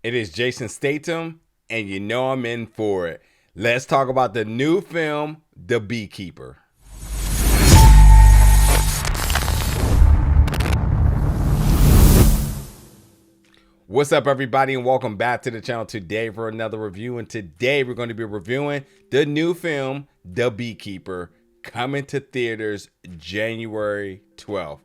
It is Jason Statham, and you know I'm in for it. Let's talk about the new film, The Beekeeper. What's up, everybody, and welcome back to the channel today for another review. And today we're going to be reviewing the new film, The Beekeeper, coming to theaters January 12th.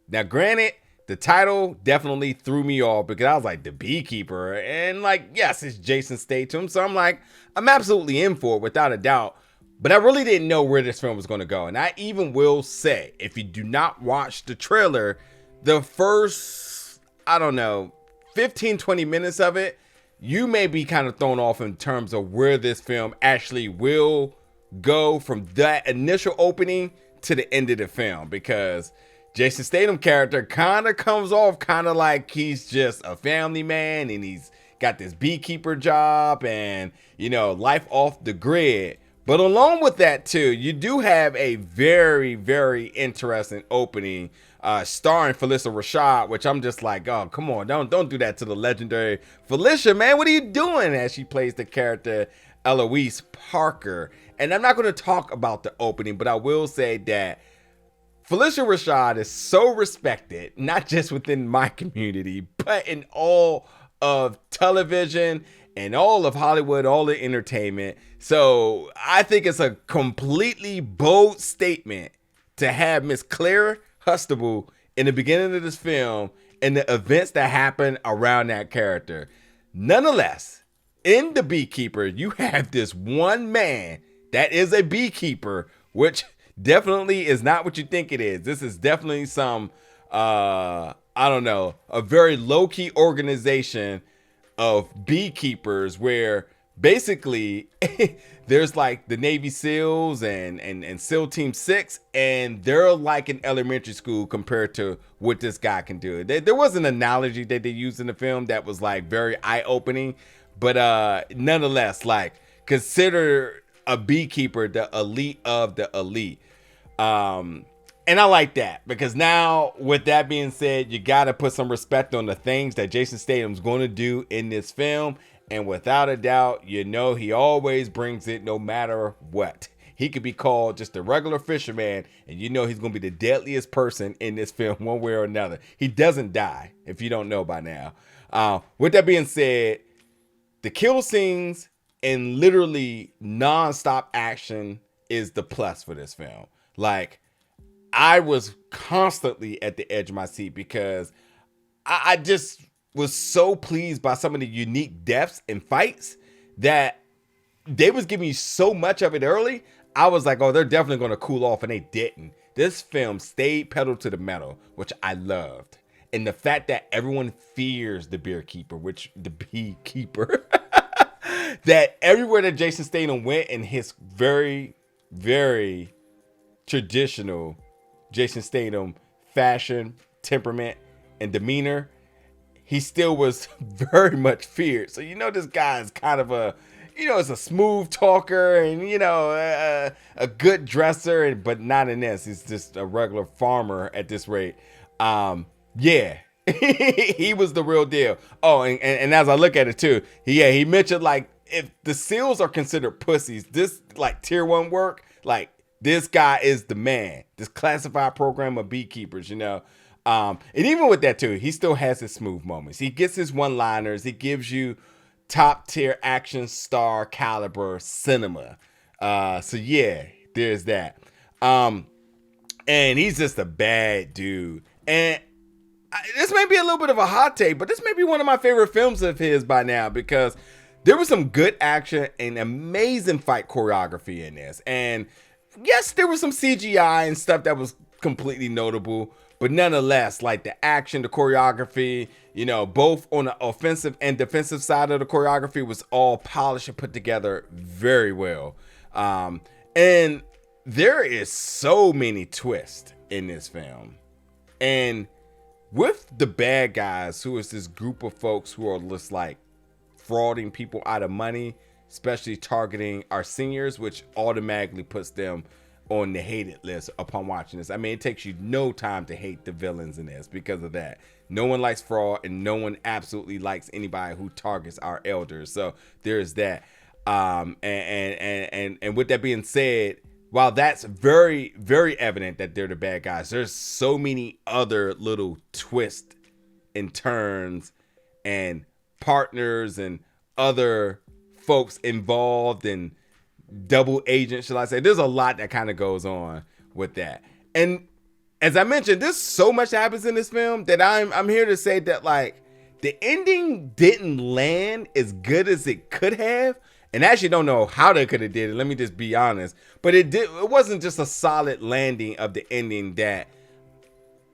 Now, granted, the title definitely threw me off because I was like, The Beekeeper, and like, yes, it's Jason Statham, so I'm absolutely in for it without a doubt. But I really didn't know where this film was going to go. And I even will say, if you do not watch the trailer, the first, I don't know, 15-20 minutes of it, you may be kind of thrown off in terms of where this film actually will go from that initial opening to the end of the film, because Jason Statham character kind of comes off kind of like he's just a family man and he's got this beekeeper job and, you know, life off the grid. But along with that too, you do have a very, very interesting opening starring Phylicia Rashad, which I'm just like, oh, come on, don't do that to the legendary Phylicia, man. What are you doing? As she plays the character Eloise Parker. And I'm not going to talk about the opening, but I will say that Phylicia Rashad is so respected, not just within my community, but in all of television and all of Hollywood, all the entertainment. So I think it's a completely bold statement to have Miss Claire Huxtable in the beginning of this film and the events that happen around that character. Nonetheless, in The Beekeeper, you have this one man that is a beekeeper, which definitely is not what you think it is. This is definitely some, I don't know, a very low-key organization of beekeepers where basically there's like the Navy SEALs and SEAL Team 6, and they're like an elementary school compared to what this guy can do. There was an analogy that they used in the film that was like very eye-opening, but nonetheless, like, consider a beekeeper the elite of the elite. And I like that because now, with that being said, you got to put some respect on the things that Jason Statham's going to do in this film. And without a doubt, you know, he always brings it no matter what. He could be called just a regular fisherman, and you know he's going to be the deadliest person in this film one way or another. He doesn't die, if you don't know by now. With that being said, the kill scenes and literally non-stop action is the plus for this film. Like, I was constantly at the edge of my seat because I just was so pleased by some of the unique deaths and fights that they was giving me so much of it early. I was like, oh, they're definitely going to cool off, and they didn't. This film stayed pedal to the metal, which I loved. And the fact that everyone fears the beekeeper, that everywhere that Jason Statham went in his very, very traditional Jason Statham fashion, temperament, and demeanor, he still was very much feared. So, you know, this guy is kind of a, you know, is a smooth talker and, you know, a good dresser, but not in this. He's just a regular farmer at this rate. Yeah. He was the real deal. Oh, and as I look at it too, he mentioned, like, if the SEALs are considered pussies, this like tier 1 work, like, this guy is the man. This classified program of beekeepers, you know. And even with that too, he still has his smooth moments. He gets his one-liners. He gives you top tier action star caliber cinema. So yeah, there's that. And he's just a bad dude. And this may be a little bit of a hot take, but this may be one of my favorite films of his by now, because there was some good action and amazing fight choreography in this. And yes, there was some CGI and stuff that was completely notable, but nonetheless, like, the action, the choreography, you know, both on the offensive and defensive side of the choreography was all polished and put together very well. And there is so many twists in this film. And with the bad guys, who is this group of folks who are just like frauding people out of money, especially targeting our seniors, which automatically puts them on the hated list upon watching this. I mean, it takes you no time to hate the villains in this because of that. No one likes fraud, and no one absolutely likes anybody who targets our elders. So there's that. And with that being said, while that's very, very evident that they're the bad guys, there's so many other little twists and turns and partners and other folks involved and double agents, shall I say. There's a lot that kind of goes on with that. And as I mentioned, there's so much that happens in this film that I'm here to say that, like, the ending didn't land as good as it could have. And I actually don't know how they could have did it. Let me just be honest. But it wasn't just a solid landing of the ending that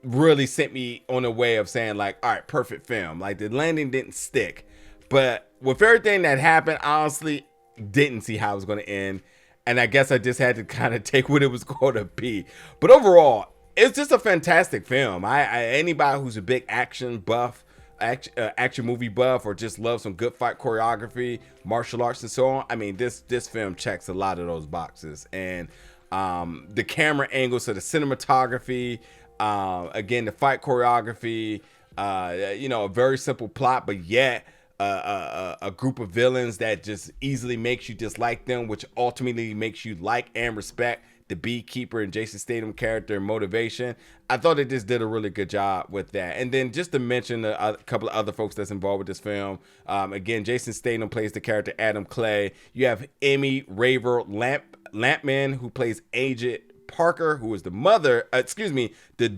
really sent me on a way of saying, like, all right, perfect film. Like, the landing didn't stick. But with everything that happened, honestly, didn't see how it was going to end. And I guess I just had to kind of take what it was going to be. But overall, it's just a fantastic film. Anybody who's a big action buff, action movie buff, or just loves some good fight choreography, martial arts, and so on, I mean, this film checks a lot of those boxes. And the camera angles, so the cinematography, again, the fight choreography, a very simple plot, but yet a group of villains that just easily makes you dislike them, which ultimately makes you like and respect the Beekeeper and Jason Statham character and motivation. I thought it just did a really good job with that. And then just to mention a couple of other folks that's involved with this film. Again, Jason Statham plays the character Adam Clay. You have Amy Raver Lampman, who plays Agent Parker, who is the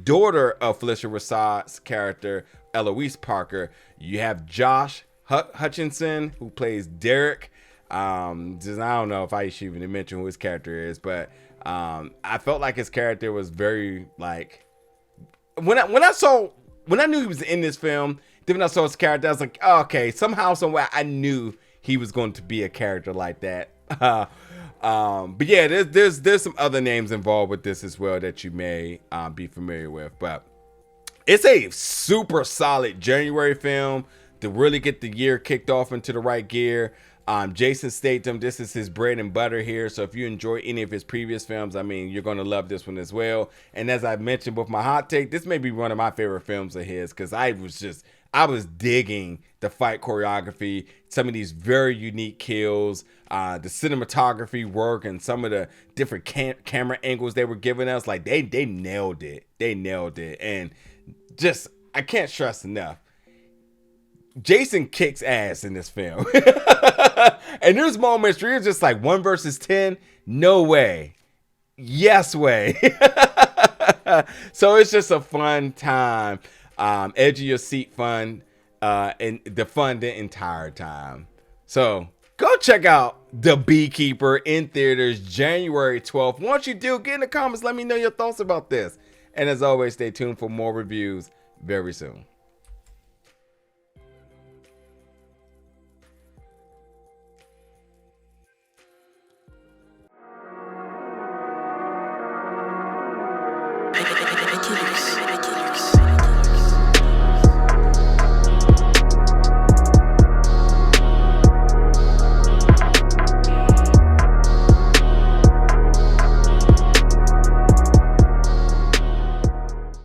daughter of Felicia Rassad's character, Eloise Parker. You have Josh Hutchinson, who plays Derek. I don't know if I should even mention who his character is, but I felt like his character was very, like, when I knew he was in this film, then when I saw his character, I was like, oh, okay, somehow, somewhere, I knew he was going to be a character like that. But yeah, there's some other names involved with this as well that you may be familiar with, but it's a super solid January film to really get the year kicked off into the right gear. Jason Statham, this is his bread and butter here. So if you enjoy any of his previous films, I mean, you're going to love this one as well. And as I mentioned with my hot take, this may be one of my favorite films of his, because I was digging the fight choreography, some of these very unique kills, the cinematography work, and some of the different camera angles they were giving us. Like, they nailed it. They nailed it. And just, I can't stress enough, Jason kicks ass in this film. And there's moments where you're just like, 1 versus 10, no way, yes way. So it's just a fun time, edge of your seat fun, and the fun the entire time. So go check out The Beekeeper in theaters January 12th. Once you do, get in the comments, let me know your thoughts about this. And as always, stay tuned for more reviews very soon. Achilles.